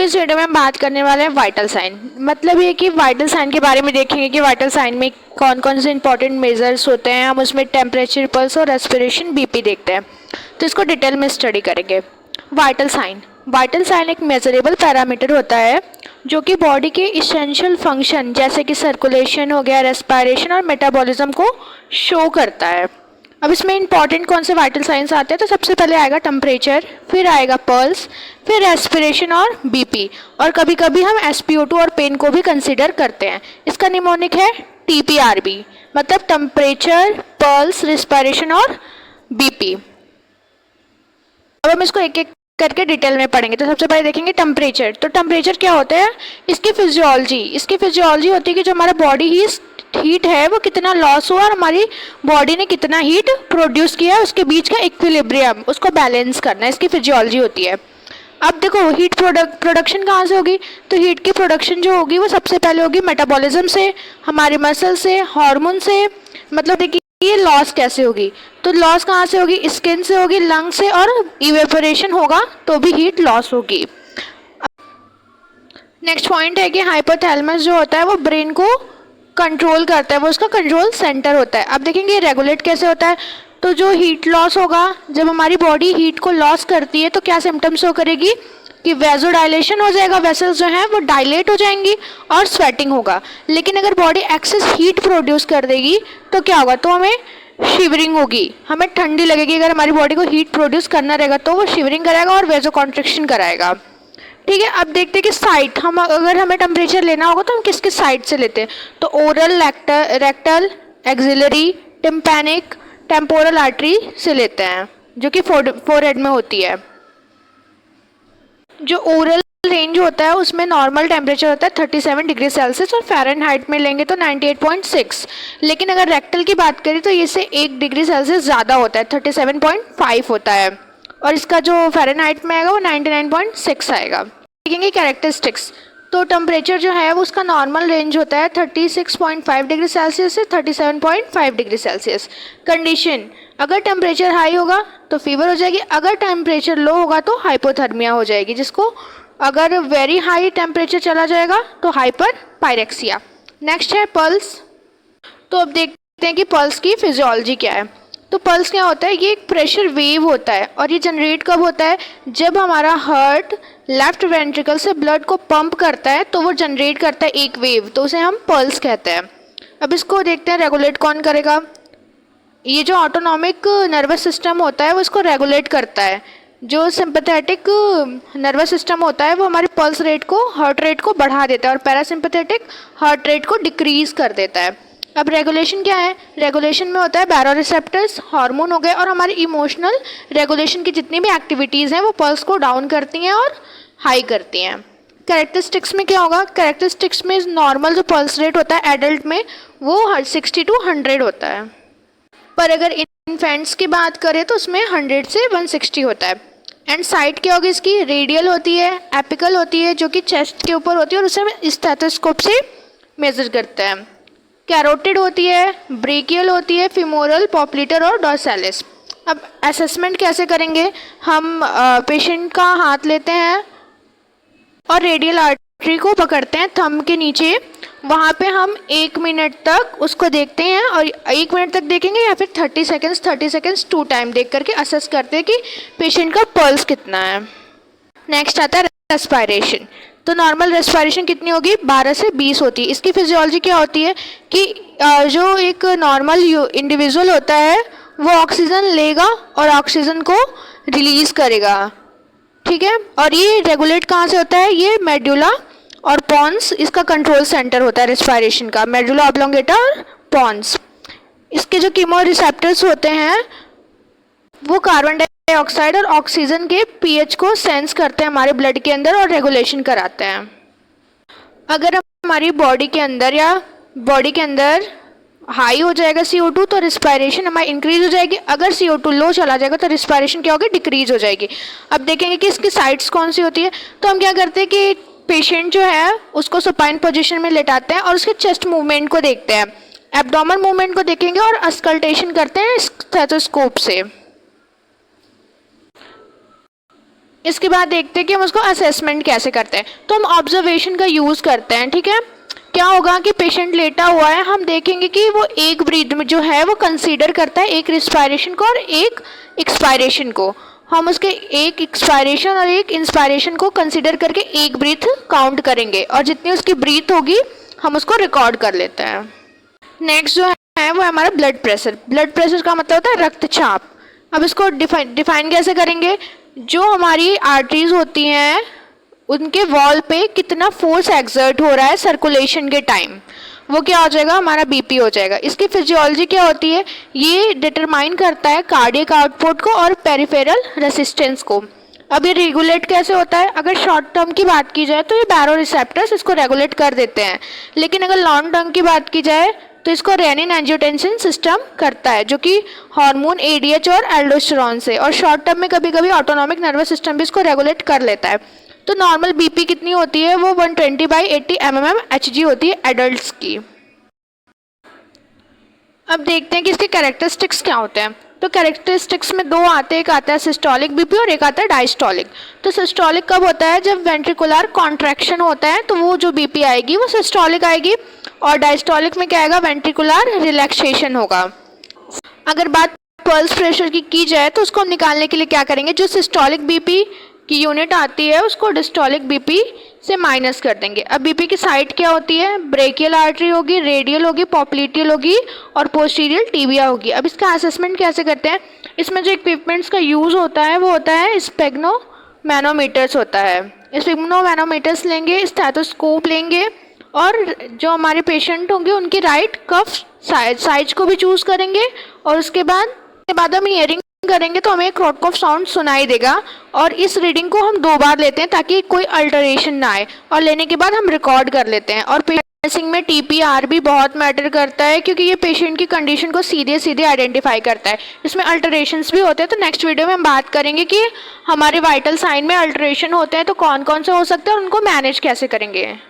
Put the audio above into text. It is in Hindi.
इस वीडियो में हम बात करने वाले हैं वाइटल साइन। मतलब ये कि वाइटल साइन के बारे में देखेंगे कि वाइटल साइन में कौन कौन से इंपॉर्टेंट मेजर्स होते हैं। हम उसमें टेम्परेचर, पल्स और रेस्पिरेशन, बीपी देखते हैं, तो इसको डिटेल में स्टडी करेंगे। वाइटल साइन एक मेजरेबल पैरामीटर होता है जो कि बॉडी के इसेंशियल फंक्शन जैसे कि सर्कुलेशन हो गया, रेस्पिरेशन और मेटाबॉलिज्म को शो करता है। अब इसमें इंपॉर्टेंट कौन से वाइटल साइंस आते हैं, तो सबसे पहले आएगा टेम्परेचर, फिर आएगा पल्स, फिर रेस्पिरेशन और बीपी, और कभी कभी हम SpO2 और पेन को भी कंसीडर करते हैं। इसका निमोनिक है TPRB, मतलब टेम्परेचर, पल्स, रेस्पिरेशन और बीपी। अब हम इसको एक एक करके डिटेल में पढ़ेंगे। तो सबसे पहले देखेंगे टेम्परेचर। तो टेम्परेचर क्या होता है, इसकी फिजियोलॉजी होती है कि जो हमारा बॉडी हीट है वो कितना लॉस हुआ और हमारी बॉडी ने कितना हीट प्रोड्यूस किया है, उसके बीच का इक्विलिब्रियम, उसको बैलेंस करना, इसकी फिजियोलॉजी होती है। अब देखो हीट प्रोडक्शन कहाँ से होगी, तो हीट की प्रोडक्शन जो होगी वो सबसे पहले होगी मेटाबॉलिज्म से, हमारे मसल से, हार्मोन से। मतलब देखिए ये लॉस कैसे होगी, तो लॉस कहाँ से होगी, स्किन से होगी, लंग से, और इवेपोरेशन होगा तो भी हीट लॉस होगी। नेक्स्ट पॉइंट है कि हाइपोथैलेमस जो होता है वो ब्रेन को कंट्रोल करता है, वो उसका कंट्रोल सेंटर होता है। अब देखेंगे रेगुलेट कैसे होता है, तो जो हीट लॉस होगा, जब हमारी बॉडी हीट को लॉस करती है तो क्या सिम्टम्स शो करेगी कि वेजोडाइलेशन हो जाएगा, वेसल्स जो हैं वो डायलेट हो जाएंगी और स्वेटिंग होगा। लेकिन अगर बॉडी एक्सेस हीट प्रोड्यूस कर देगी तो क्या होगा, तो हमें शिवरिंग होगी, हमें ठंडी लगेगी। अगर हमारी बॉडी को हीट प्रोड्यूस करना रहेगा तो वो शिवरिंग कराएगा और वेजो कॉन्ट्रैक्शन कराएगा। ठीक है, अब देखते हैं कि साइट, हम अगर हमें टेम्परेचर लेना होगा तो हम किस किस साइट से लेते हैं, तो oral, rectal, axillary, tympanic, temporal artery से लेते हैं, जो कि फोरहेड में होती है। जो ओरल रेंज होता है उसमें नॉर्मल टेम्परेचर होता है 37 डिग्री सेल्सियस और फ़ारेनहाइट में लेंगे तो 98.6। लेकिन अगर रेक्टल की बात करें तो इससे 1 डिग्री सेल्सियस ज़्यादा होता है, 37.5 होता है, और इसका जो फ़ारेनहाइट में आएगा वो 99.6 आएगा। देखेंगे कैरेक्टरिस्टिक्स, तो टेम्परेचर जो है वो उसका नॉर्मल रेंज होता है 36.5 डिग्री सेल्सियस से 37.5 डिग्री सेल्सियस। कंडीशन, अगर टेम्परेचर हाई होगा तो फीवर हो जाएगी, अगर टेम्परेचर लो होगा तो हाइपोथर्मिया हो जाएगी, जिसको अगर वेरी हाई टेम्परेचर चला जाएगा तो हाइपर पायरेक्सिया। नेक्स्ट है पल्स। तो अब देखते हैं कि पल्स की फिजियोलॉजी क्या है। तो पल्स क्या होता है, ये एक प्रेशर वेव होता है और ये जनरेट कब होता है, जब हमारा हार्ट लेफ्ट वेंट्रिकल से ब्लड को पंप करता है तो वो जनरेट करता है एक वेव, तो उसे हम पल्स कहते हैं। अब इसको देखते हैं रेगुलेट कौन करेगा। ये जो ऑटोनॉमिक नर्वस सिस्टम होता है वो इसको रेगुलेट करता है। जो सिंपैथेटिक नर्वस सिस्टम होता है वो हमारे पल्स रेट को, हार्ट रेट को बढ़ा देता है, और पैरासिम्पैथेटिक हार्ट रेट को डिक्रीज कर देता है। अब रेगुलेशन क्या है, रेगुलेशन में होता है बैरोरिसेप्टर्स, हार्मोन हो गए, और हमारी इमोशनल रेगुलेशन की जितनी भी एक्टिविटीज़ हैं वो पल्स को डाउन करती हैं और हाई करती हैं। कैरेक्टरिस्टिक्स में क्या होगा, कैरेक्टरिस्टिक्स में नॉर्मल जो पल्स रेट होता है एडल्ट में वो 60 to 100 होता है, पर अगर इन्फेंट्स की बात करें तो उसमें 100 से 160 होता है। एंड साइट क्या होगी इसकी, रेडियल होती है, एपिकल होती है जो कि चेस्ट के ऊपर होती है और उसे हम स्टेथोस्कोप से मेजर करते हैं। कैरोटिड होती है, ब्रेकियल होती है, फिमोरल, पॉपलेटर और डॉर्सैलिस। अब असेसमेंट कैसे करेंगे, हम पेशेंट का हाथ लेते हैं और रेडियल आर्टरी को पकड़ते हैं थंब के नीचे, वहाँ पे हम 1 मिनट तक उसको देखते हैं, और 1 मिनट तक देखेंगे या फिर 30 सेकेंड्स 2 टाइम देख करके असेस करते हैं कि पेशेंट का पल्स कितना है। नेक्स्ट आता है रेस्पिरेशन। तो नॉर्मल रेस्पिरेशन कितनी होगी, 12 से 20 होती है। इसकी फिजियोलॉजी क्या होती है कि जो एक नॉर्मल इंडिविजुअल होता है वो ऑक्सीजन लेगा और ऑक्सीजन को रिलीज करेगा, ठीक है। और ये रेगुलेट कहाँ से होता है, ये मेडुला और पॉन्स, इसका कंट्रोल सेंटर होता है रेस्पिरेशन का, मेडुला ऑब्लोंगेटा और पॉन्स। इसके जो कीमो रिसेप्टर्स होते हैं वो कार्बन डाइऑक्साइड और ऑक्सीजन के pH को सेंस करते हैं हमारे ब्लड के अंदर और रेगुलेशन कराते हैं। अगर हमारी बॉडी के अंदर हाई हो जाएगा CO2 तो रिस्पायरेशन हमारी इंक्रीज हो जाएगी, अगर CO2 लो चला जाएगा तो रिस्पायरेशन क्या होगी, डिक्रीज हो जाएगी। अब देखेंगे कि इसकी साइट्स कौन सी होती है। तो हम क्या करते हैं कि पेशेंट जो है उसको सुपाइन पोजीशन में लेटाते हैं और उसके चेस्ट मूवमेंट को देखते हैं, एब्डोमेन मूवमेंट को देखेंगे और अस्कल्टेशन करते हैं स्टेथोस्कोप से। इसके बाद देखते हैं कि हम उसको असेसमेंट कैसे करते हैं। तो हम ऑब्जर्वेशन का यूज़ करते हैं, ठीक है। क्या होगा कि पेशेंट लेटा हुआ है, हम देखेंगे कि वो एक ब्रीथ में जो है वो कंसीडर करता है एक रिस्पायरेशन को और एक एक्सपायरेशन को। हम उसके एक एक्सपायरेशन और एक इंस्पायरेशन को कंसीडर करके एक ब्रीथ काउंट करेंगे और जितनी उसकी ब्रीथ होगी हम उसको रिकॉर्ड कर लेते हैं। नेक्स्ट जो है वो हमारा ब्लड प्रेशर। ब्लड प्रेशर का मतलब होता है रक्तचाप। अब इसको डिफाइन कैसे करेंगे? जो हमारी आर्टरीज होती हैं उनके वॉल पे कितना फोर्स एक्सर्ट हो रहा है सर्कुलेशन के टाइम, वो क्या हो जाएगा? हमारा बीपी हो जाएगा। इसकी फिजियोलॉजी क्या होती है? ये डिटरमाइन करता है कार्डियक आउटपुट को और पेरिफेरल रेसिस्टेंस को। अब ये रेगुलेट कैसे होता है? अगर शॉर्ट टर्म की बात की जाए तो ये बैरो रिसेप्टर्स इसको रेगुलेट कर देते हैं, लेकिन अगर लॉन्ग टर्म की बात की जाए तो इसको रेनिन एंजियोटेंसिन सिस्टम करता है, जो कि हार्मोन एडीएच और एल्डोस्टेरोन से, और शॉर्ट टर्म में कभी कभी ऑटोनॉमिक नर्वस सिस्टम भी इसको रेगुलेट कर लेता है। तो नॉर्मल बीपी कितनी होती है? वो 120/80 mmHg होती है एडल्ट्स की। अब देखते हैं कि इसके कैरेक्टरिस्टिक्स क्या होते हैं। तो कैरेक्टरिस्टिक्स में दो आते हैं, एक आता है सिस्टोलिक बीपी और एक आता है डायस्टोलिक। तो सिस्टोलिक कब होता है? जब वेंट्रिकुलर कॉन्ट्रैक्शन होता है तो वो जो बीपी आएगी वो सिस्टोलिक आएगी, और डायस्टोलिक में क्या आएगा? वेंट्रिकुलर रिलैक्सेशन होगा। अगर बात पल्स प्रेशर की जाए तो उसको निकालने के लिए क्या करेंगे? जो सिस्टोलिक बीपी की यूनिट आती है उसको डिस्टोलिक बीपी से माइनस कर देंगे। अब बीपी की साइड क्या होती है? ब्रेकियल आर्टरी होगी, रेडियल होगी, पॉप्लिटियल होगी और पोस्टीरियल टिबिया होगी। अब इसका असेसमेंट कैसे करते हैं? इसमें जो इक्विपमेंट्स का यूज़ होता है वो होता है स्पेग्नो मैनोमीटर्स होता है। स्पेग्नो मैनोमीटर्स लेंगे, स्टेथोस्कोप लेंगे, और जो हमारे पेशेंट होंगे उनकी राइट कफ साइज को भी चूज़ करेंगे, और उसके बाद हम हियरिंग करेंगे तो हमें क्रोटकॉफ साउंड सुनाई देगा, और इस रीडिंग को हम 2 बार लेते हैं ताकि कोई अल्टरेशन ना आए, और लेने के बाद हम रिकॉर्ड कर लेते हैं। और पेशेंट में टीपीआर भी बहुत मैटर करता है क्योंकि ये पेशेंट की कंडीशन को सीधे आइडेंटिफाई करता है। इसमें अल्टरेशंस भी होते हैं, तो नेक्स्ट वीडियो में हम बात करेंगे कि हमारे वाइटल साइन में अल्टरेशन होते हैं तो कौन कौन से हो सकते हैं और उनको मैनेज कैसे करेंगे।